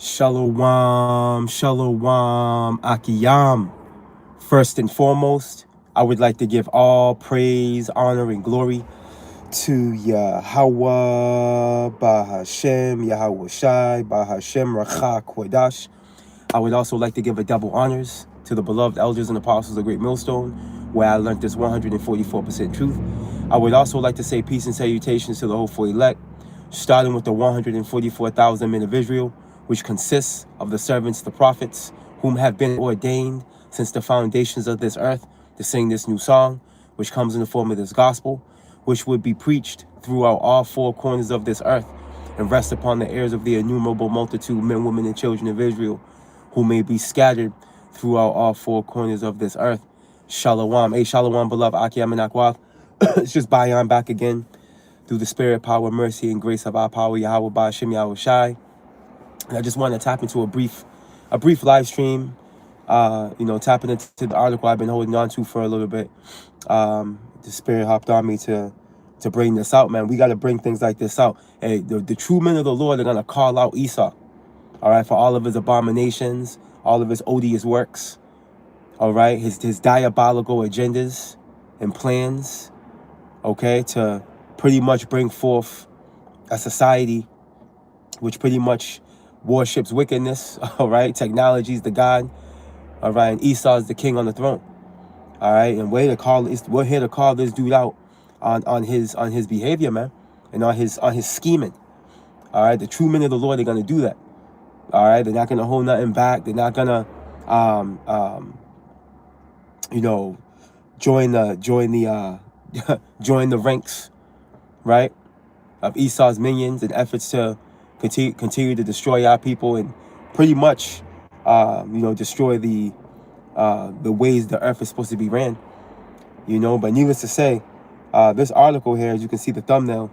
Shalom, shalom, akiyam. First and foremost, I would like to give all praise, honor, and glory to Yahweh, Bahashem, Yahweh Shai, Bahashem, Racha, Kodash. I would also like to give a double honors to the beloved elders and apostles of Great Millstone, where I learned this 144% truth. I would also like to say peace and salutations to the hopeful elect, starting with the 144,000 men of Israel, which consists of the servants, the prophets, whom have been ordained since the foundations of this earth to sing this new song, which comes in the form of this gospel, which would be preached throughout all four corners of this earth and rest upon the ears of the innumerable multitude, men, women, and children of Israel, who may be scattered throughout all four corners of this earth. Shalom. Hey, shalom, beloved Akiyam and Akwath. It's just Bayan back again through the spirit, power, mercy, and grace of our power, Yahweh Ba'ashem Yahweh Shai. And I just want to tap into a brief live stream, tapping into the article I've been holding on to for a little bit. The spirit hopped on me to bring this out, man. We got to bring things like this out. Hey, the true men of the Lord are going to call out Esau, all right, for all of his abominations, all of his odious works, all right, his diabolical agendas and plans, okay, to pretty much bring forth a society which pretty much worships wickedness, all right, technology is the God, all right, and Esau is the king on the throne, all right, and we're here to call this dude out on his behavior, man, and on his scheming, all right. The true men of the Lord are going to do that, all right. They're not going to hold nothing back. They're not going to join the ranks, right, of Esau's minions in efforts to continue to destroy our people and pretty much destroy the ways the earth is supposed to be ran, but needless to say, this article here, as you can see the thumbnail,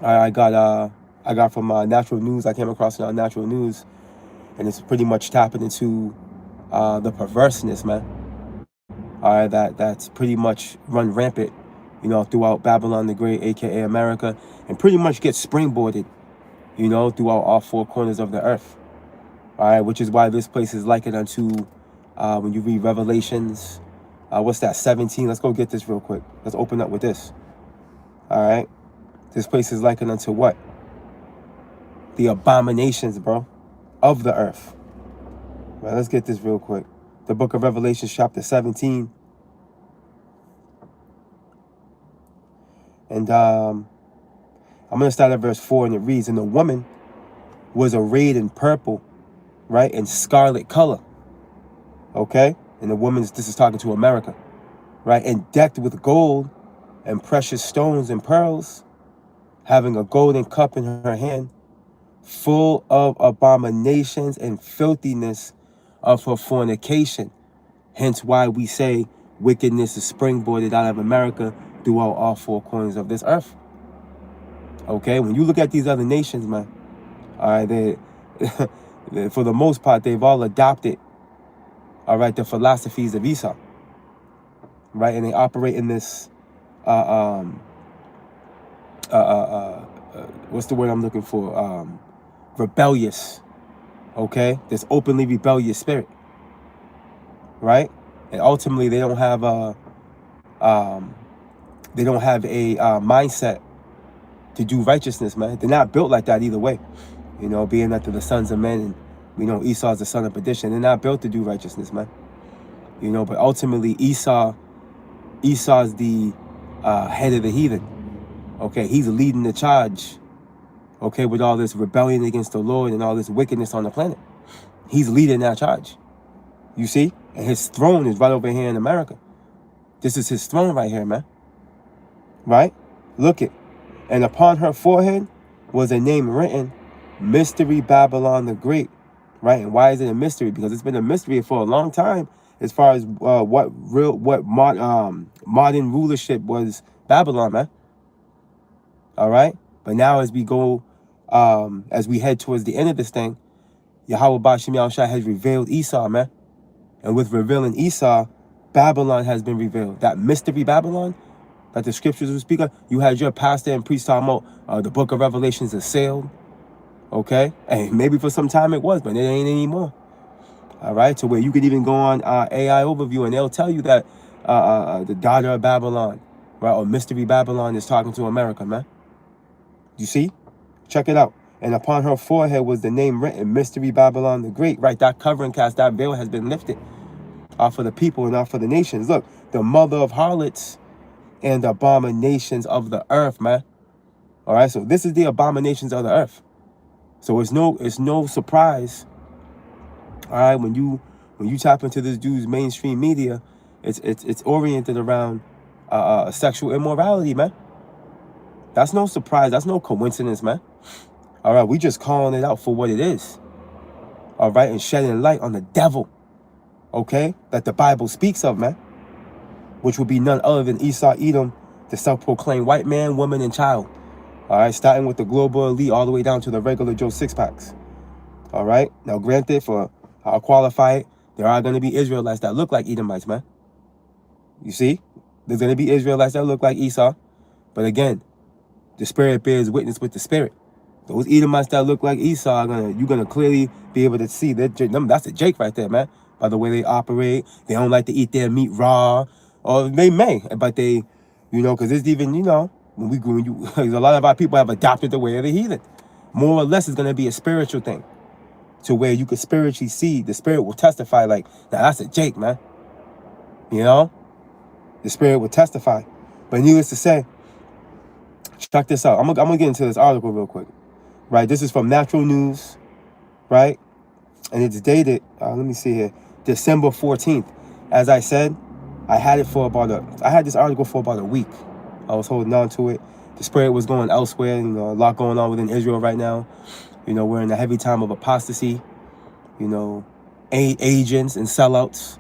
I got from Natural News. I came across it on Natural News, and it's pretty much tapping into the perverseness, man, all right, that's pretty much run rampant, throughout Babylon the Great, aka America, and pretty much gets springboarded, throughout all four corners of the earth, all right, which is why this place is likened unto, when you read Revelations, what's that, 17? Let's go get this real quick. Let's open up with this, all right? This place is likened unto what? The abominations, bro, of the earth. Right, let's get this real quick. The book of Revelation, chapter 17. And I'm going to start at verse 4, and it reads, "And the woman was arrayed in purple, right, and scarlet color." Okay? And the woman, this is talking to America, right? "And decked with gold and precious stones and pearls, having a golden cup in her hand, full of abominations and filthiness of her fornication." Hence why we say wickedness is springboarded out of America throughout all four corners of this earth. Okay, when you look at these other nations, man, all right, they for the most part, they've all adopted, all right, the philosophies of Esau, right, and they operate in this, what's the word I'm looking for? Rebellious, okay, this openly rebellious spirit, right, and ultimately they don't have a mindset to do righteousness, man. They're not built like that either way, being that they're the sons of men, and we know Esau's the son of perdition. They're not built to do righteousness, man. But ultimately Esau's the head of the heathen. Okay, he's leading the charge, okay, with all this rebellion against the Lord and all this wickedness on the planet. He's leading that charge, you see? And his throne is right over here in America. This is his throne right here, man. Right? Look it. "And upon her forehead was a name written, Mystery Babylon the Great." Right? And why is it a mystery? Because it's been a mystery for a long time as far as what modern rulership was Babylon, man. All right? But now as we go, as we head towards the end of this thing, Yahweh Ba'ashem Yahweh Shai has revealed Esau, man. And with revealing Esau, Babylon has been revealed. That mystery Babylon that the scriptures will speak of. You had your pastor and priest talking about the book of Revelations is sealed. Okay? And maybe for some time it was, but it ain't anymore. All right? To where you could even go on AI overview and they'll tell you that the daughter of Babylon, right, or Mystery Babylon is talking to America, man. You see? Check it out. And upon her forehead was the name written, Mystery Babylon the Great. Right? That covering cast, that veil has been lifted off for the people and not for the nations. Look, the mother of harlots and the abominations of the earth, man. All right? So this is the abominations of the earth. So it's no surprise, all right, when you tap into this dude's mainstream media, it's oriented around sexual immorality, man. That's no surprise. That's no coincidence, man. All right, we just calling it out for what it is. All right, and shedding light on the devil, okay, that the Bible speaks of, man, which would be none other than Esau, Edom, the self-proclaimed white man, woman, and child. All right, starting with the global elite all the way down to the regular Joe six-packs. All right, now granted, for I'll qualify it, there are going to be Israelites that look like Edomites, man. You see? There's going to be Israelites that look like Esau. But again, the Spirit bears witness with the Spirit. Those Edomites that look like Esau, you're going to clearly be able to see that that's a Jake right there, man. By the way they operate, they don't like to eat their meat raw. Or they may, but they, because it's even, when you, a lot of our people have adopted the way of the heathen. More or less, it's going to be a spiritual thing. To where you could spiritually see, the Spirit will testify like, now that's a Jake, man. The Spirit will testify. But needless to say, check this out. I'm gonna get into this article real quick. Right, this is from Natural News, right? And it's dated, let me see here, December 14th. As I said, I had this article for about a week. I was holding on to it. The Spirit was going elsewhere, a lot going on within Israel right now. We're in a heavy time of apostasy, agents and sellouts,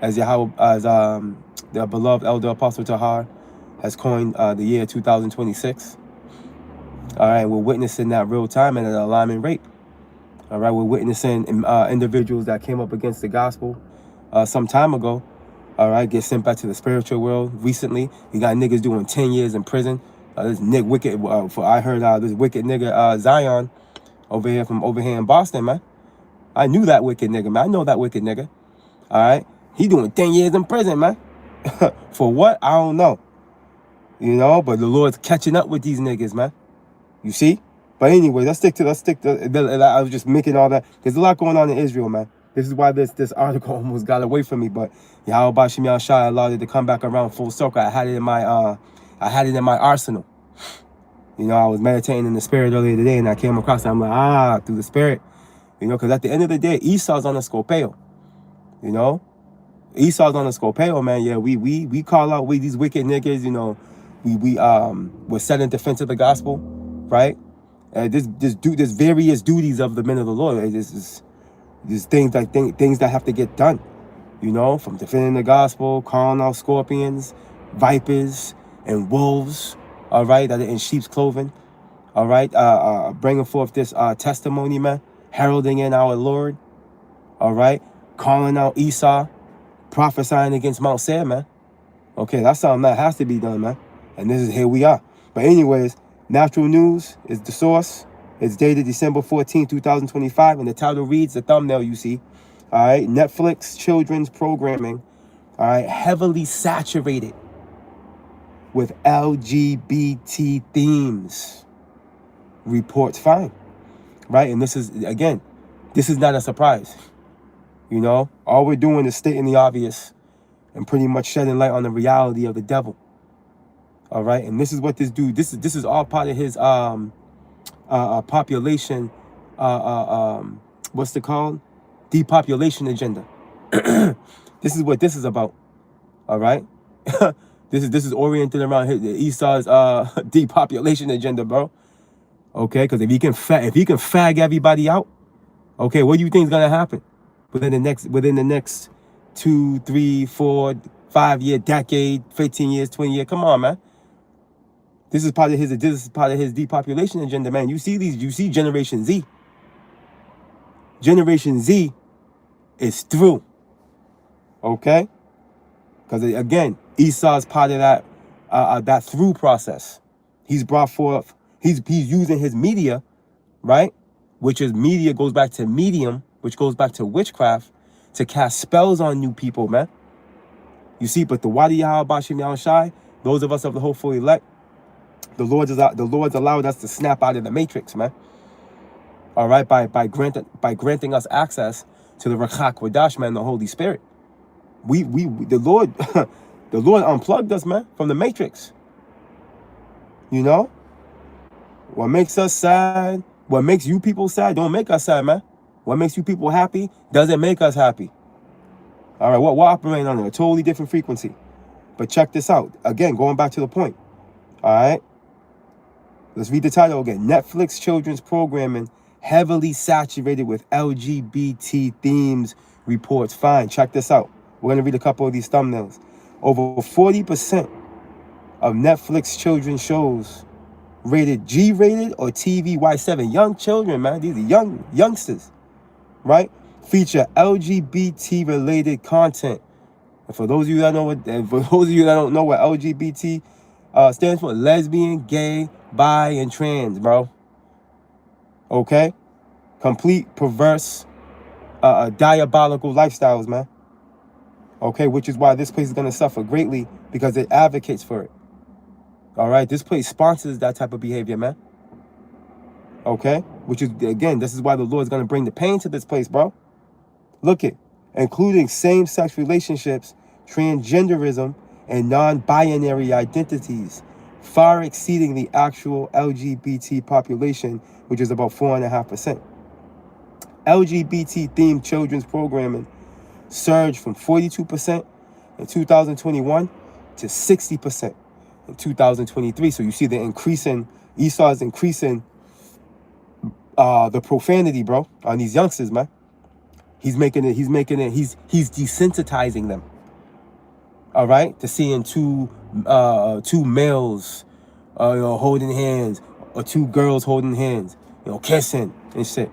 as the beloved elder Apostle Tahar has coined the year 2026. All right, we're witnessing that real time and at an alarming rate. All right, we're witnessing individuals that came up against the gospel some time ago, all right, get sent back to the spiritual world recently. You got niggas doing 10 years in prison. This wicked, I heard this wicked nigga Zion over here in Boston, man. I knew that wicked nigga, man. I know that wicked nigga. All right, he doing 10 years in prison, man. For what? I don't know. But the Lord's catching up with these niggas, man. You see? But anyway, let's stick to. I was just making all that. There's a lot going on in Israel, man. This is why this article almost got away from me. But Yahweh Shem Yahshai allowed it to come back around full circle. I had it in my arsenal. I was meditating in the Spirit earlier today, and I came across it. I'm like, through the Spirit. Because at the end of the day, Esau's on a scopeo. Esau's on a scopeo, man. Yeah, we call out these wicked niggas. We're set in defense of the gospel, right? There's various duties of the men of the Lord. There's things that have to get done. From defending the gospel, calling out scorpions, vipers, and wolves. All right, that are in sheep's clothing. All right, bringing forth this testimony, man, heralding in our Lord. All right, calling out Esau, prophesying against Mount Seir, man. Okay, that's something that has to be done, man. And here we are. But anyways, Natural News is the source. It's dated December 14, 2025, and the title reads, the thumbnail you see, all right, Netflix children's programming, all right, heavily saturated with LGBT themes. Reports find, right? And this is not a surprise. All we're doing is stating the obvious and pretty much shedding light on the reality of the devil. All right, and this is what this dude. This is all part of his population. What's it called? Depopulation agenda. This is what this is about. All right, this is oriented around Esau's depopulation agenda, bro. Okay, because if he can fag everybody out, okay, what do you think is gonna happen within the next 2, 3, 4, 5 year decade, 15 years, 20 years? Come on, man. This is part of his depopulation agenda, man. You see Generation Z. Generation Z is through. Okay? Because again, Esau's part of that through process. He's brought forth He's using his media, right? Which is media goes back to medium, which goes back to witchcraft, to cast spells on new people, man. You see, but the Wadi Yahweh Bashim Yahweh Shai, those of us of the hopeful elect, the Lord's allowed us to snap out of the matrix, man. All right, by granting us access to the Rachak Wadash, man, the Holy Spirit. The Lord the Lord unplugged us, man, from the matrix. You know? What makes us sad, what makes you people sad, don't make us sad, man. What makes you people happy doesn't make us happy. All right, we're operating on a totally different frequency. But check this out. Again, going back to the point. All right? Let's read the title again. Netflix children's programming heavily saturated with LGBT themes, reports. Fine, check this out. We're going to read a couple of these thumbnails. Over 40% of Netflix children's shows rated G-rated or TVY7. Young children, man. These are youngsters, right? Feature LGBT-related content. And for those of you that don't know what LGBT stands for, lesbian, gay, bi, and trans, bro. Okay? Complete, perverse, diabolical lifestyles, man. Okay? Which is why this place is going to suffer greatly, because it advocates for it. All right? This place sponsors that type of behavior, man. Okay? Which is, again, this is why the Lord's going to bring the pain to this place, bro. Look it. Including same-sex relationships, transgenderism, and non-binary identities, far exceeding the actual LGBT population, which is about 4.5%. LGBT-themed children's programming surged from 42% in 2021 to 60% in 2023. So you see the increasing, Esau is increasing the profanity, bro, on these youngsters, man. He's desensitizing them. All right, to seeing two males, holding hands, or two girls holding hands, kissing and shit,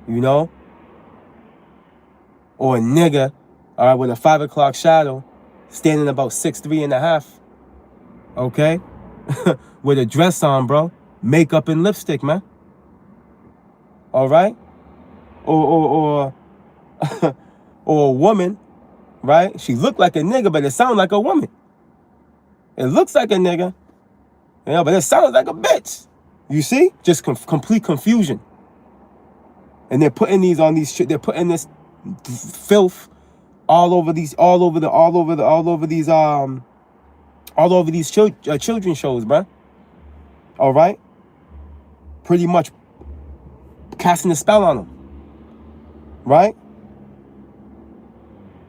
or a nigga, all right, with a 5 o'clock shadow, standing about 6'3.5", okay, with a dress on, bro, makeup and lipstick, man. All right, or or a woman. Right? She looked like a nigga, but it sounds like a woman. It looks like a nigga, but it sounds like a bitch. You see? Just complete confusion. And they're putting these on these. They're putting this filth all over these children shows, bruh. All right? Pretty much casting a spell on them. Right?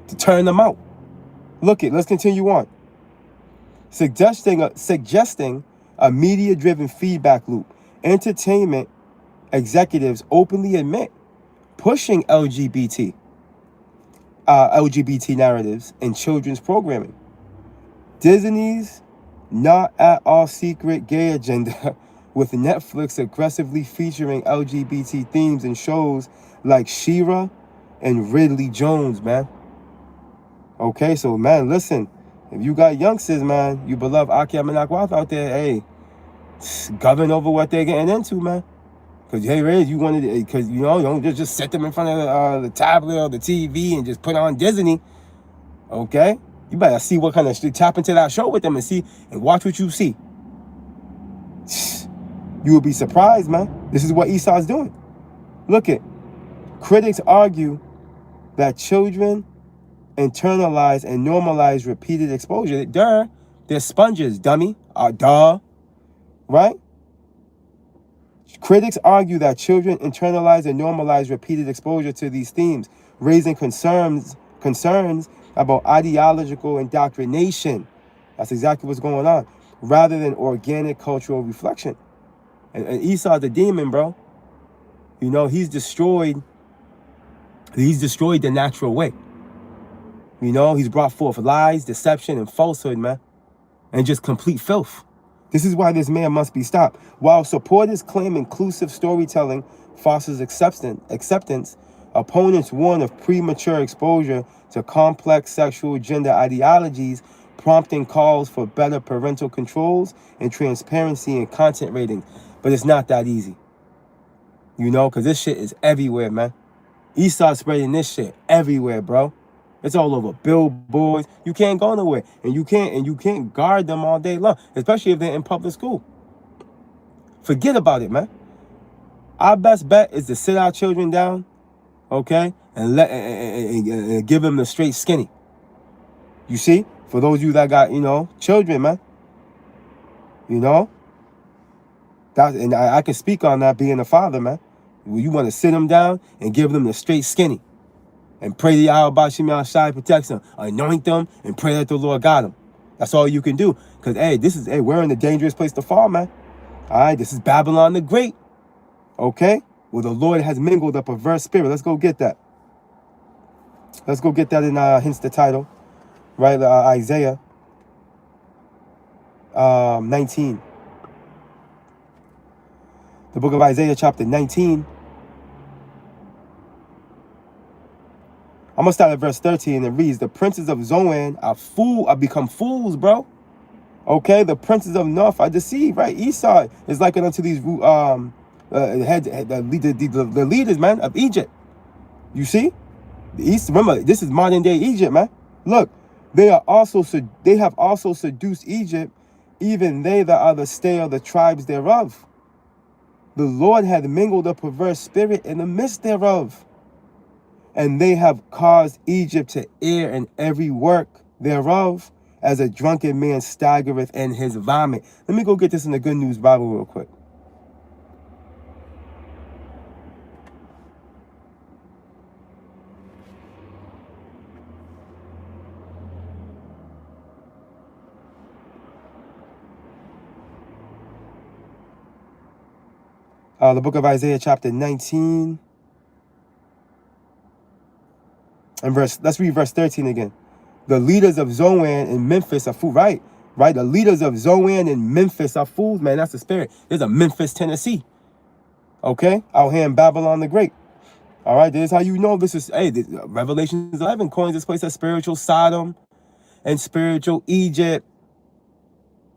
To turn them out. Look it, let's continue on. Suggesting a media-driven feedback loop. Entertainment executives openly admit pushing LGBT narratives in children's programming. Disney's not at all secret gay agenda, with Netflix aggressively featuring LGBT themes in shows like She-Ra and Ridley Jones, man. Okay, so, man, listen. If you got youngsters, man, you beloved Akia Menakwath out there, hey, govern over what they're getting into, man. Because, hey, Ray, you wanted, because, you don't just set them in front of the tablet or the TV and just put on Disney. Okay? You better see what kind of shit, tap into that show with them and watch what you see. You will be surprised, man. This is what Esau's doing. Look it. Critics argue that children internalize and normalize repeated exposure. They're sponges, dummy. Duh. Right? Critics argue that children internalize and normalize repeated exposure to these themes, raising concerns about ideological indoctrination. That's exactly what's going on, rather than organic cultural reflection. And Esau the demon, bro. He's destroyed the natural way. He's brought forth lies, deception, and falsehood, man. And just complete filth. This is why this man must be stopped. While supporters claim inclusive storytelling fosters acceptance, opponents warn of premature exposure to complex sexual gender ideologies, prompting calls for better parental controls and transparency in content ratings. But it's not that easy. You know, because this shit is everywhere, man. Esau spreading this shit everywhere, bro. It's all over billboards. You can't go nowhere. And you can't guard them all day long, especially if they're in public school. Forget about it, man. Our best bet is to sit our children down, okay, and and give them the straight skinny. You see? For those of you that got, children, man. And I can speak on that being a father, man. You want to sit them down and give them the straight skinny. And pray to Yahweh Shema Shai protects them. Anoint them and pray that the Lord got them. That's all you can do. Because, we're in a dangerous place to fall, man. All right, this is Babylon the Great. Okay? Well, the Lord has mingled a perverse spirit. Let's go get that. Let's go get that in, hence the title. Right, Isaiah 19. The book of Isaiah, chapter 19. I'm going to start at verse 13. It reads, the princes of Zoan are become fools, bro. Okay, the princes of North are deceived, right? Esau is likened unto these the leaders, man, of Egypt. You see? The East, remember, this is modern day Egypt, man. Look, they have also seduced Egypt, even they that are the stay of the tribes thereof. The Lord hath mingled a perverse spirit in the midst thereof. And they have caused Egypt to err in every work thereof, as a drunken man staggereth in his vomit. Let me go get this in the Good News Bible real quick. The book of Isaiah, chapter 19. And let's read verse 13 again. The leaders of Zoan and Memphis are fools. Right. The leaders of Zoan and Memphis are fools, man. That's the spirit. There's a Memphis, Tennessee. Okay? Out here in Babylon the Great. All right. This is how you know this is, Revelation 11 coins this place as spiritual Sodom and spiritual Egypt.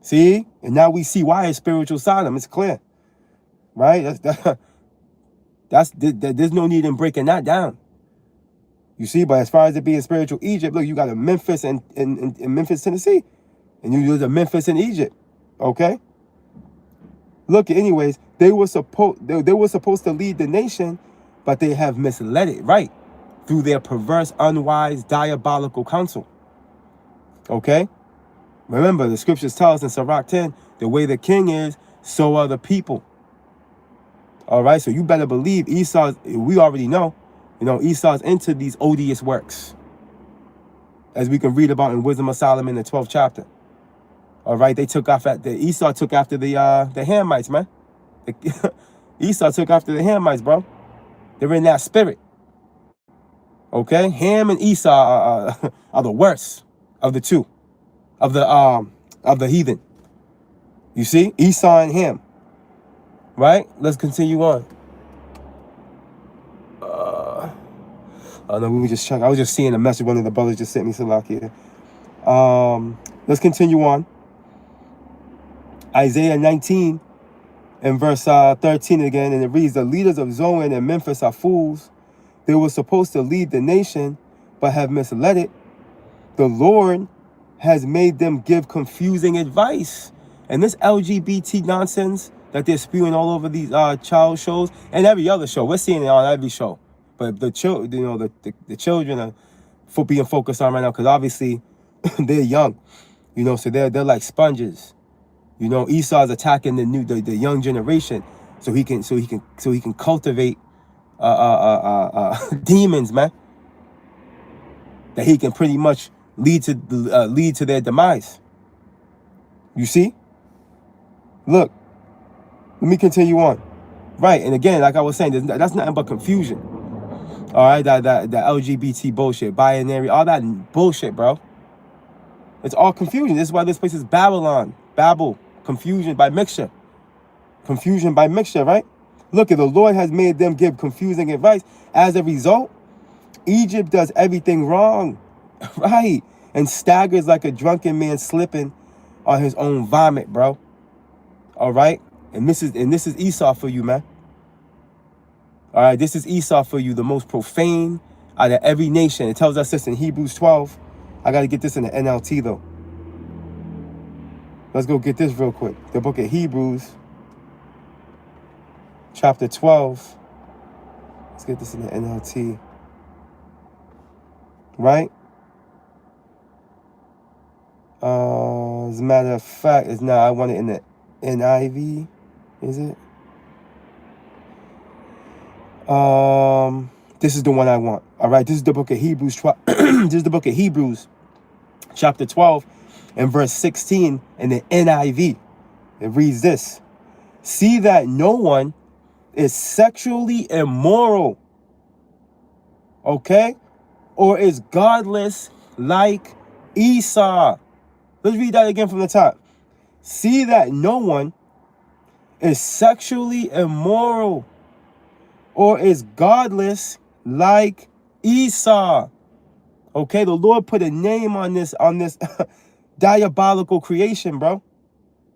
See? And now we see why it's spiritual Sodom. It's clear. Right? There's no need in breaking that down. You see, but as far as it being spiritual Egypt, look, you got a Memphis in Memphis, Tennessee. And you use a Memphis in Egypt. Okay? Look, anyways, they were supposed to lead the nation, but they have misled it, right? Through their perverse, unwise, diabolical counsel. Okay? Remember, the scriptures tell us in Sirach 10, the way the king is, so are the people. All right? So you better believe Esau, we already know, Esau's into these odious works, as we can read about in Wisdom of Solomon, the 12th chapter. All right, Esau took after the Hamites, man. Esau took after the Hamites, bro. They're in that spirit. Okay, Ham and Esau are the worst of the two, of the heathen. You see, Esau and Ham. Right. Let's continue on. No, let me just check. I was just seeing a message one of the brothers just sent me, Salaki. Let's continue on. Isaiah 19 and verse 13 again, and it reads, the leaders of Zoan and Memphis are fools. They were supposed to lead the nation, but have misled it. The Lord has made them give confusing advice. And this LGBT nonsense that they're spewing all over these child shows and every other show, we're seeing it on every show. But the children are being focused on right now, because obviously they're young, so they're like sponges. Esau's attacking the young generation, so he can cultivate demons, man, that he can pretty much lead to their demise. You see? Look, let me continue on. Right, and again, like I was saying, that's nothing but confusion. All right, that LGBT bullshit, binary, all that bullshit, bro. It's all confusion. This is why this place is Babylon. Babel, confusion by mixture. Confusion by mixture, right? Look, the Lord has made them give confusing advice. As a result, Egypt does everything wrong, right? And staggers like a drunken man slipping on his own vomit, bro. All right? And this is Esau for you, man. All right, this is Esau for you, the most profane out of every nation. It tells us this in Hebrews 12. I got to get this in the NLT, though. Let's go get this real quick. The book of Hebrews, chapter 12. Let's get this in the NLT. Right? As a matter of fact, it's not. I want it in the NIV. Is it? This is the one I want. All right, this is the book of Hebrews. This is the book of Hebrews, chapter 12, and verse 16 in the NIV. It reads this: see that no one is sexually immoral, okay, or is godless like Esau. Let's read that again from the top. See that no one is sexually immoral or is godless like Esau. Okay, the Lord put a name on this diabolical creation, bro.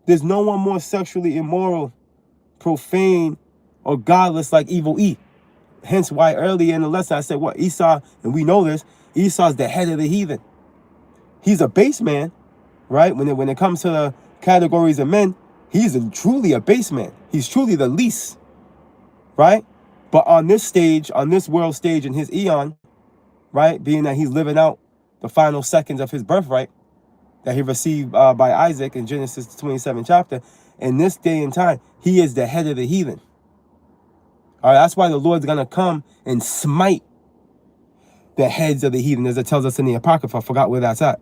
There's no one more sexually immoral, profane, or godless like evil E. Hence why earlier in the lesson I said what? Esau, and we know this, Esau's the head of the heathen. He's a base man, right? When it comes to the categories of men, he's truly a base man. He's truly the least, right? But on this stage, on this world stage in his eon, right, being that he's living out the final seconds of his birthright that he received by Isaac in Genesis 27 chapter, in this day and time, he is the head of the heathen. All right, that's why the Lord's going to come and smite the heads of the heathen, as it tells us in the Apocrypha. I forgot where that's at.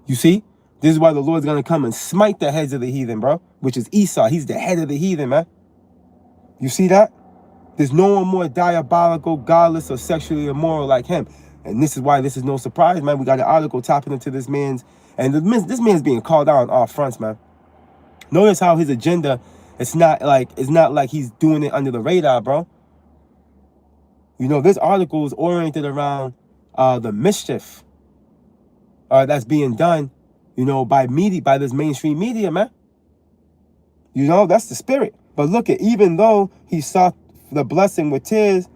You see? This is why the Lord's going to come and smite the heads of the heathen, bro, which is Esau. He's the head of the heathen, man. You see that? There's no one more diabolical, godless, or sexually immoral like him. And this is why this is no surprise, man. We got an article tapping into this man's, and this man's being called out on all fronts, man. Notice how his agenda, it's not like he's doing it under the radar, bro. You know, this article is oriented around the mischief that's being done, you know, by this mainstream media, man. You know, that's the spirit. But look at, even though he sought the blessing with tears.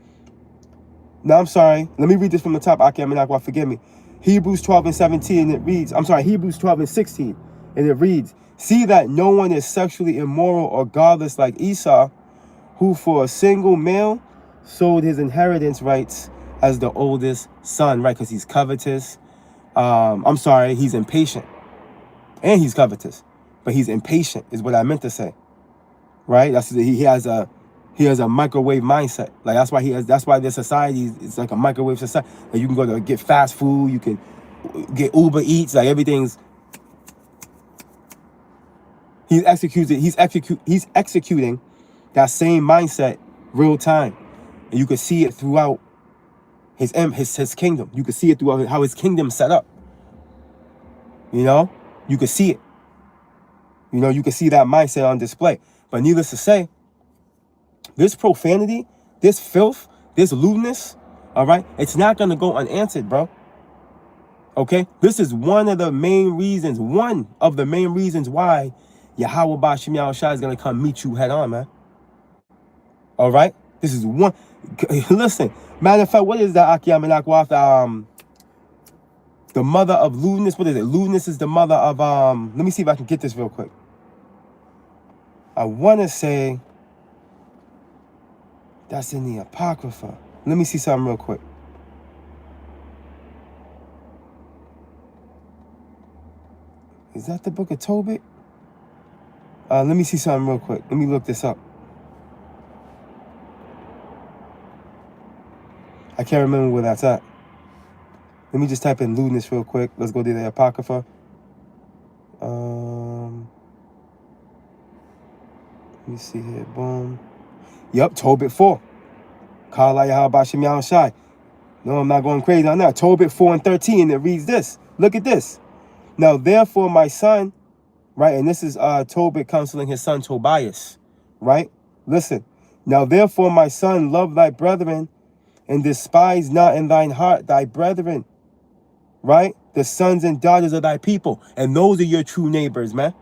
No, I'm sorry. Let me read this from the top. Forgive me. Hebrews 12 and 17, it reads, Hebrews 12 and 16, and it reads, see that no one is sexually immoral or godless like Esau, who for a single male sold his inheritance rights as the oldest son, right? Because he's covetous. He's impatient. And he's covetous. But he's impatient is what I meant to say. Right? He has a microwave mindset. Like that's why their society is like a microwave society. Like you can go to get fast food, you can get Uber Eats, like everything's he's executing that same mindset real time. And you can see it throughout his kingdom. You can see it throughout how his kingdom's set up. You know? You can see it. You know, you can see that mindset on display. But needless to say, this profanity, this filth, this lewdness, all right, it's not going to go unanswered, bro. Okay? This is one of the main reasons why Yahweh Bashim Yahushua is going to come meet you head on, man. All right? This is one. Listen, matter of fact, what is that Akiyam and Akwaf? The mother of lewdness. What is it? Lewdness is the mother of, let me see if I can get this real quick. I want to say that's in the Apocrypha. Let me see something real quick. Is that the book of Tobit? Let me see something real quick. Let me look this up. I can't remember where that's at. Let me just type in lewdness real quick. Let's go to the Apocrypha. Let me see here. Boom. Yep, Tobit 4. Kala Yahweh Bashim Yahushai. No, I'm not going crazy on that. Tobit 4 and 13. It reads this. Look at this. Now, therefore, my son, right? And this is Tobit counseling his son Tobias, right? Listen. Now, therefore, my son, love thy brethren and despise not in thine heart thy brethren, right? The sons and daughters of thy people. And those are your true neighbors, man.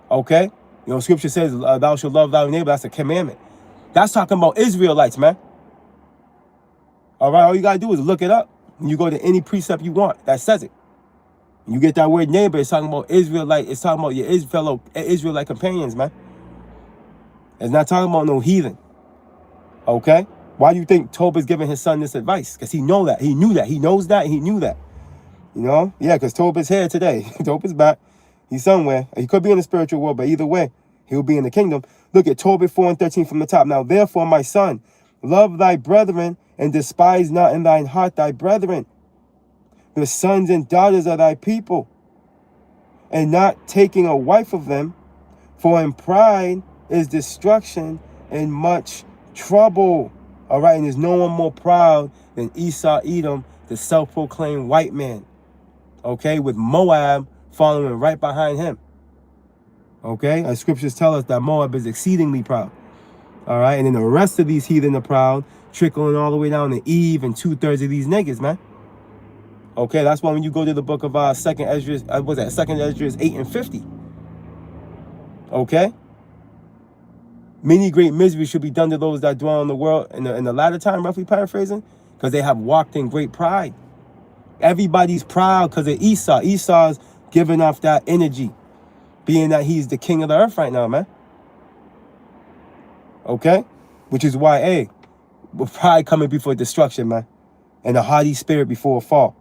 Okay? You know, scripture says, thou shalt love thy neighbor. That's a commandment. That's talking about Israelites, man. All right, all you got to do is look it up. And you go to any precept you want that says it. And you get that word neighbor, it's talking about Israelite. It's talking about your fellow Israelite companions, man. It's not talking about no heathen. Okay? Why do you think Tobit's giving his son this advice? Because he know that. He knew that. He knows that. He knew that. You know? Yeah, because Tobit's here today. Tobit's back. He's somewhere. He could be in the spiritual world, but either way, he'll be in the kingdom. Look at Tobit 4:13 from the top. Now, therefore, my son, love thy brethren, and despise not in thine heart thy brethren, the sons and daughters of thy people, and not taking a wife of them, for in pride is destruction and much trouble. All right, and there's no one more proud than Esau, Edom, the self-proclaimed white man. Okay, with Moab following right behind him. Okay, as scriptures tell us that Moab is exceedingly proud. All right, and then the rest of these heathen are proud, trickling all the way down to Eve and 2/3 of these niggas, man. Okay, that's why when you go to the book of Second Esdras, Second Esdras 8 and 50. Okay, many great miseries should be done to those that dwell in the world in the latter time, roughly paraphrasing, because they have walked in great pride. Everybody's proud because of Esau. Esau's giving off that energy, being that he's the king of the earth right now, man. Okay, which is why, hey, with pride coming before destruction, man, and a haughty spirit before a fall.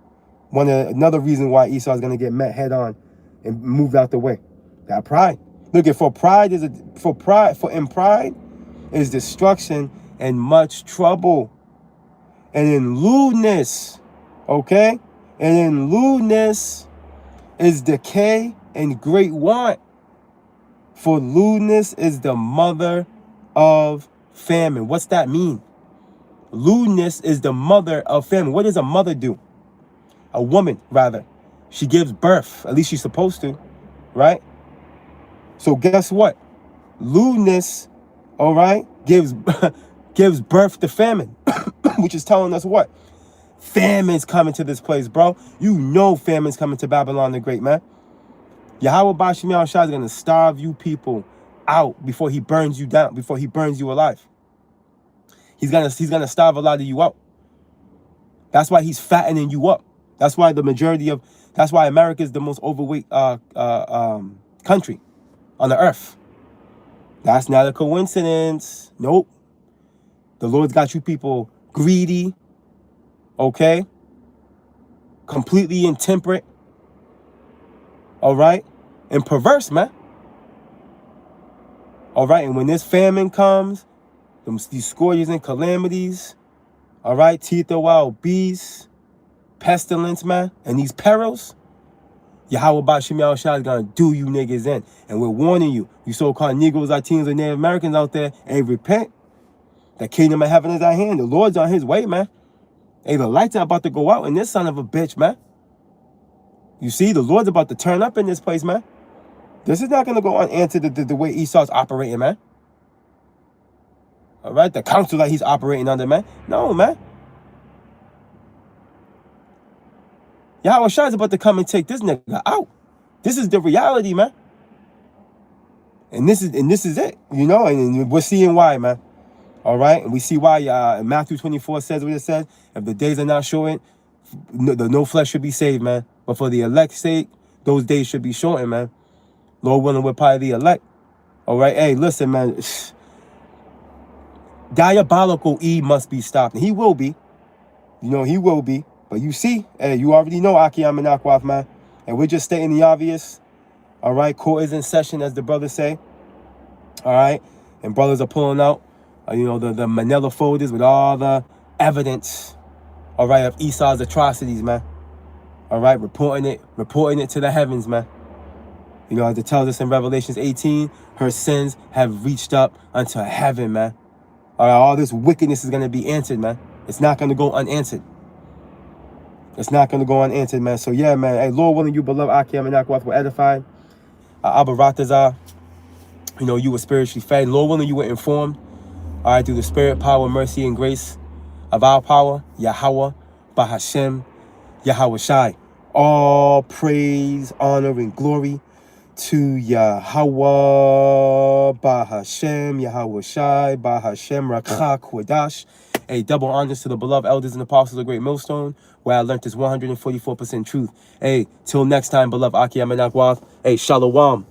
Another reason why Esau is gonna get met head on and moved out the way. That pride. Look at in pride is destruction and much trouble. And in lewdness, okay? And in lewdness is decay and great want. For lewdness is the mother of famine. What's that mean? Lewdness is the mother of famine. What does a mother do? A woman, rather. She gives birth. At least she's supposed to, right? So guess what? Lewdness, all right, gives birth to famine, which is telling us what? Famine's coming to this place, bro. You know famine's coming to Babylon the Great, man. Yahweh Bashim Yahushua is going to starve you people out before he burns you down, before he burns you alive. He's gonna starve a lot of you out. That's why he's fattening you up. That's why that's why America is the most overweight country on the earth. That's not a coincidence. Nope. The Lord's got you people greedy, okay? Completely intemperate, all right? And perverse, man. All right, and when this famine comes, these scourges and calamities, all right, teeth of wild beasts, pestilence, man, and these perils, Yahweh Bashim Yahushua is going to do you niggas in. And we're warning you, you so-called Negroes, Latinos, and Native Americans out there, hey, repent. The kingdom of heaven is at hand. The Lord's on his way, man. Hey, the lights are about to go out in this son of a bitch, man. You see, the Lord's about to turn up in this place, man. This is not going to go unanswered the way Esau's operating, man. All right, the council that he's operating under, man. No, man. Yahweh Shai is about to come and take this nigga out. This is the reality, man. And this is it, you know, and we're seeing why, man. All right, and we see why Matthew 24 says what it says. If the days are not shortened, no flesh should be saved, man. But for the elect's sake, those days should be shortened, man. Lord willing, we're probably the elect. All right, hey, listen, man. Diabolical E must be stopped. And he will be. You know, he will be. But you see, hey, you already know Akiyam and Akwaf, man. And we're just stating the obvious. All right, court is in session, as the brothers say. All right, and brothers are pulling out, you know, the manila folders with all the evidence, all right, of Esau's atrocities, man. All right, reporting it to the heavens, man. You know, as it tells us in Revelations 18, her sins have reached up unto heaven, man. All right, all this wickedness is going to be answered, man. It's not going to go unanswered. It's not going to go unanswered, man. So, yeah, man. Hey, Lord willing, you beloved Akiyam and Akwath were edified. Abba Ratazah, you know, you were spiritually fed. Lord willing, you were informed. All right, through the spirit, power, mercy, and grace of our power, Yahweh, Bahashem, Yahweh Shai. All praise, honor, and glory to Yahweh Bahashem, Yahweh Shai, Bahashem Rakha Kwadash. A double honors to the beloved elders and apostles of the Great Millstone, where I learned this 144% truth. Hey, till next time, beloved Aki Amenakwath. Hey, Shalom.